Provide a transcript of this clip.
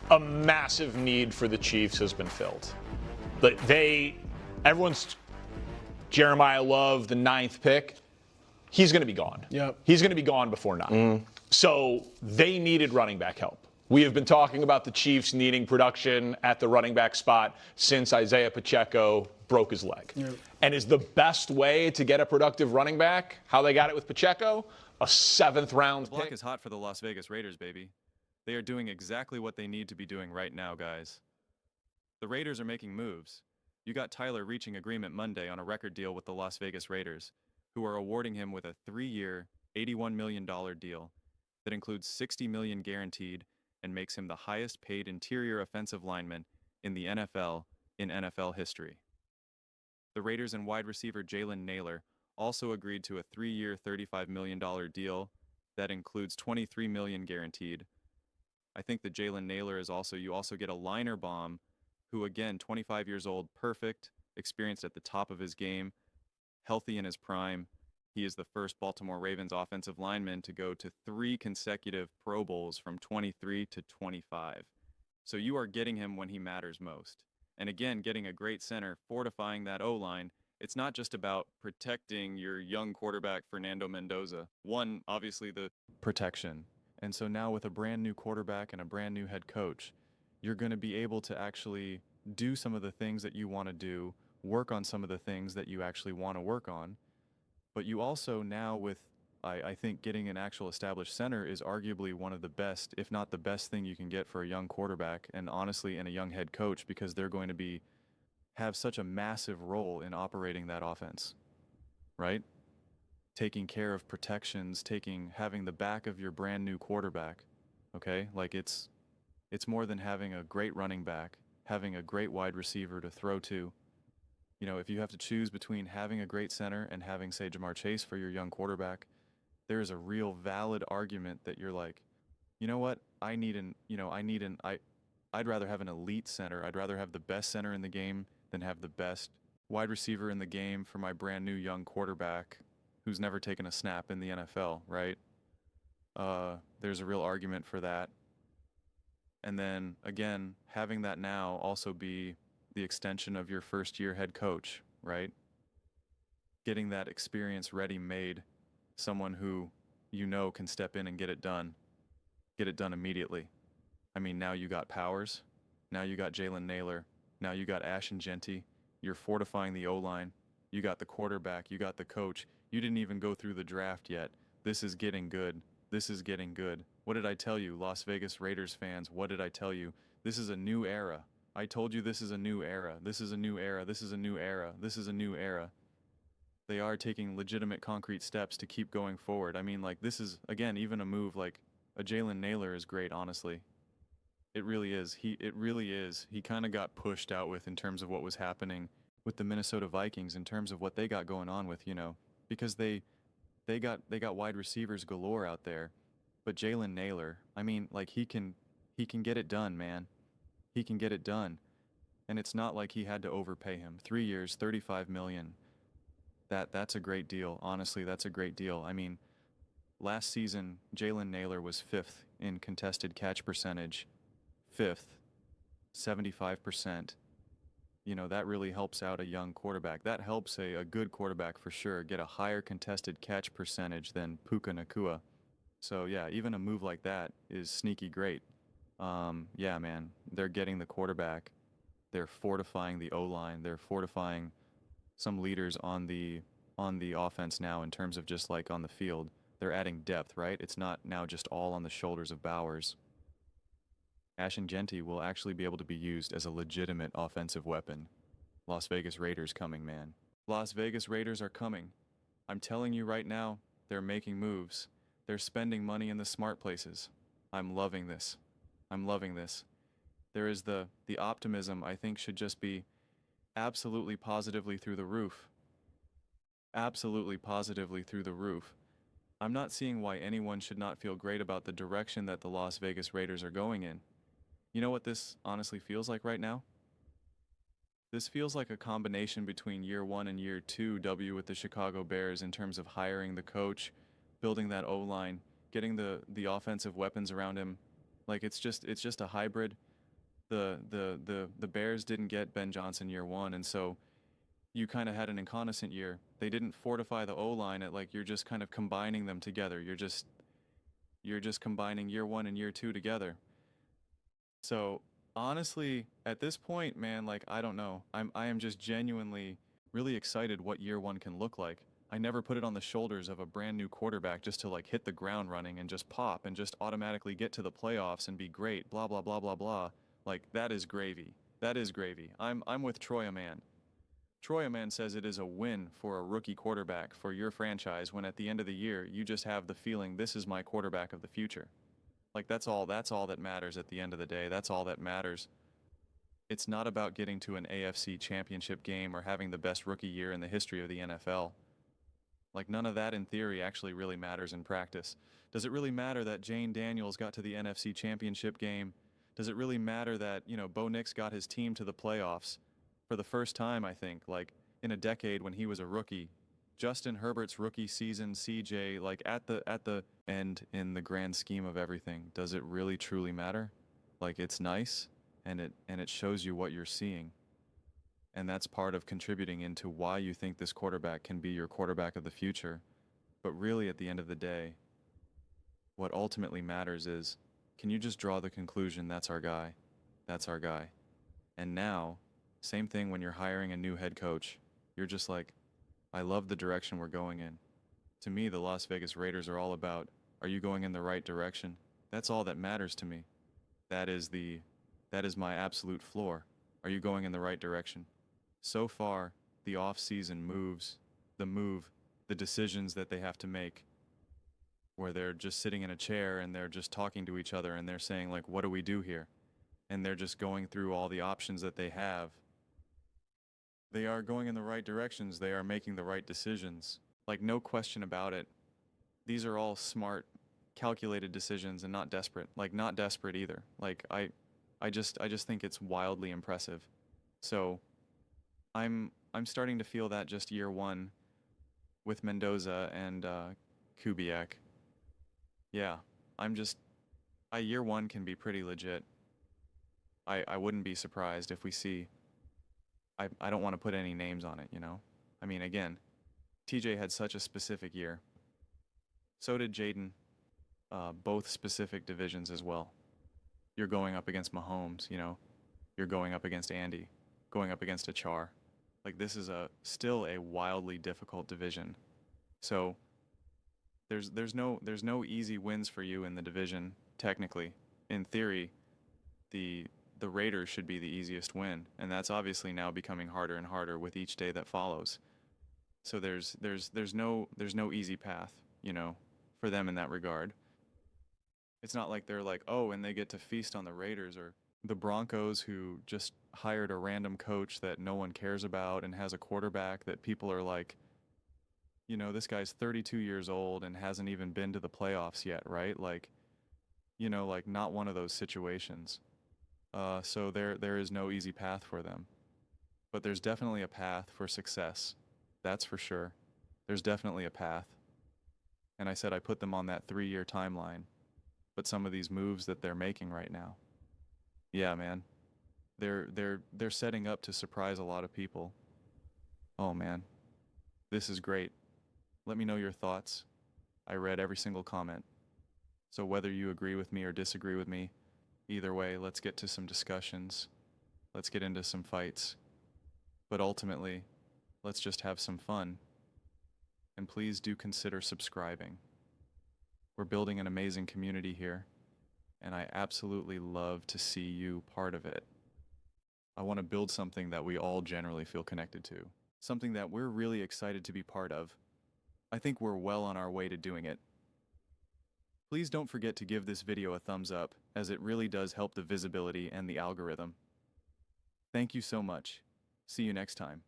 a massive need for the Chiefs has been filled. Everyone's Jeremiah Love, the 9th pick. He's going to be gone. Yep. He's going to be gone before 9. So they needed running back help. We have been talking about the Chiefs needing production at the running back spot since Isaiah Pacheco broke his leg. Yep. And is the best way to get a productive running back, how they got it with Pacheco, a 7th-round The block pick? is hot for the Las Vegas Raiders, baby. They are doing exactly what they need to be doing right now, guys. The Raiders are making moves. You got Tyler reaching agreement Monday on a record deal with the Las Vegas Raiders, who are awarding him with a 3-year, $81 million deal that includes $60 million guaranteed and makes him the highest paid interior offensive lineman in the NFL in NFL history. The Raiders and wide receiver Jalen Nailor also agreed to a 3-year, $35 million deal that includes $23 million guaranteed. I think that Jalen Nailor is you also get a liner bomb who, again, 25 years old, perfect, experienced at the top of his game, healthy in his prime. He is the first Baltimore Ravens offensive lineman to go to 3 consecutive Pro Bowls from 23 to 25. So you are getting him when he matters most. And again, getting a great center, fortifying that O-line. It's not just about protecting your young quarterback, Fernando Mendoza. One, obviously the protection. And so now with a brand new quarterback and a brand new head coach, you're going to be able to actually do some of the things that you want to do, work on some of the things that you actually want to work on. But you also now with, I think, getting an actual established center is arguably one of the best, if not the best thing you can get for a young quarterback, and honestly, in a young head coach, because they're going to have such a massive role in operating that offense, right? Taking care of protections, having the back of your brand new quarterback, okay? Like it's more than having a great running back, having a great wide receiver to throw to. You know, if you have to choose between having a great center and having, say, Jamar Chase for your young quarterback, there is a real valid argument that you're like, you know what? I'd rather have an elite center. I'd rather have the best center in the game than have the best wide receiver in the game for my brand new young quarterback who's never taken a snap in the NFL, right? There's a real argument for that. And then, again, having that now also be the extension of your first-year head coach, right? Getting that experience ready-made, someone who you know can step in and get it done immediately. I mean, now you got Powers, now you got Jalen Nailor, now you got Ashton Genty, you're fortifying the O-line, you got the quarterback, you got the coach, you didn't even go through the draft yet. This is getting good. This is getting good. What did I tell you, Las Vegas Raiders fans? What did I tell you? This is a new era. I told you this is a new era. This is a new era. This is a new era. This is a new era. They are taking legitimate concrete steps to keep going forward. I mean, like, this is, again, even a move like a Jalen Nailor is great, honestly. It really is. It really is. He kind of got pushed out with in terms of what was happening with the Minnesota Vikings in terms of what they got going on with, you know, because they got wide receivers galore out there. But Jalen Nailor, I mean, like, he can get it done, man. He can get it done. And it's not like he had to overpay him. 3 years, $35 million. That's a great deal. Honestly, that's a great deal. I mean, last season, Jalen Nailor was 5th in contested catch percentage. 5th, 75%. You know, that really helps out a young quarterback. That helps a good quarterback for sure get a higher contested catch percentage than Puka Nacua. So, yeah, even a move like that is sneaky great. Yeah, man, they're getting the quarterback. They're fortifying the O-line. They're fortifying some leaders on the offense now in terms of just like on the field. They're adding depth, right? It's not now just all on the shoulders of Bowers. Ashton Genty will actually be able to be used as a legitimate offensive weapon. Las Vegas Raiders coming, man. Las Vegas Raiders are coming. I'm telling you right now, they're making moves. They're spending money in the smart places. I'm loving this. I'm loving this. There is the optimism, I think, should just be absolutely positively through the roof. Absolutely positively through the roof. I'm not seeing why anyone should not feel great about the direction that the Las Vegas Raiders are going in. You know what this honestly feels like right now? This feels like a combination between year 1 and year 2 W with the Chicago Bears in terms of hiring the coach, building that O-line, getting the offensive weapons around him. Like it's just a hybrid. The Bears didn't get Ben Johnson year one, and so you kind of had an inconsistent year. They didn't fortify the O-line. You're just kind of combining them together. You're just combining year one and year two together. So honestly, at this point, man, like I don't know. I am just genuinely really excited what year one can look like. I never put it on the shoulders of a brand new quarterback just to like hit the ground running and just pop and just automatically get to the playoffs and be great, blah blah blah blah blah. Like that is gravy. That is gravy. I'm with Troy Man. Troy Man says it is a win for a rookie quarterback for your franchise when at the end of the year you just have the feeling this is my quarterback of the future. Like that's all that matters at the end of the day. That's all that matters. It's not about getting to an AFC championship game or having the best rookie year in the history of the NFL. Like none of that in theory actually really matters in practice. Does it really matter that Jane Daniels got to the NFC championship game? Does it really matter that, Bo Nix got his team to the playoffs for the first time, I think, like in a decade when he was a rookie? Justin Herbert's rookie season, CJ, like at the end in the grand scheme of everything, does it really truly matter? Like it's nice and it shows you what you're seeing. And that's part of contributing into why you think this quarterback can be your quarterback of the future. But really at the end of the day, what ultimately matters is, can you just draw the conclusion that's our guy? That's our guy. And now, same thing when you're hiring a new head coach. You're just like, I love the direction we're going in. To me, the Las Vegas Raiders are all about, are you going in the right direction? That's all that matters to me. That is my absolute floor. Are you going in the right direction? So far, the off-season moves, the decisions that they have to make, where they're just sitting in a chair and they're just talking to each other and they're saying like, what do we do here? And they're just going through all the options that they have. They are going in the right directions. They are making the right decisions. Like no question about it. These are all smart, calculated decisions and not desperate. Like not desperate either. Like I just think it's wildly impressive. So I'm starting to feel that just year one with Mendoza and Kubiak. Yeah, year one can be pretty legit. I wouldn't be surprised if we see, I don't want to put any names on it, I mean, again, TJ had such a specific year. So did Jaden, both specific divisions as well. You're going up against Mahomes, you're going up against Andy, going up against Achar. Like this is still a wildly difficult division. So there's no easy wins for you in the division, technically. In theory, the Raiders should be the easiest win, and that's obviously now becoming harder and harder with each day that follows. So there's no easy path, for them in that regard. It's not like they're like, oh, and they get to feast on the Raiders or the Broncos, who just hired a random coach that no one cares about and has a quarterback that people are like, this guy's 32 years old and hasn't even been to the playoffs yet, right? Like, like not one of those situations. So there is no easy path for them. But there's definitely a path for success. That's for sure. There's definitely a path. And I said I put them on that 3-year timeline. But some of these moves that they're making right now, yeah, man, they're setting up to surprise a lot of people. Oh man, this is great. Let me know your thoughts. I read every single comment. So whether you agree with me or disagree with me, either way, let's get to some discussions. Let's get into some fights. But ultimately, let's just have some fun. And please do consider subscribing. We're building an amazing community here, and I absolutely love to see you part of it. I want to build something that we all generally feel connected to, something that we're really excited to be part of. I think we're well on our way to doing it. Please don't forget to give this video a thumbs up, as it really does help the visibility and the algorithm. Thank you so much. See you next time.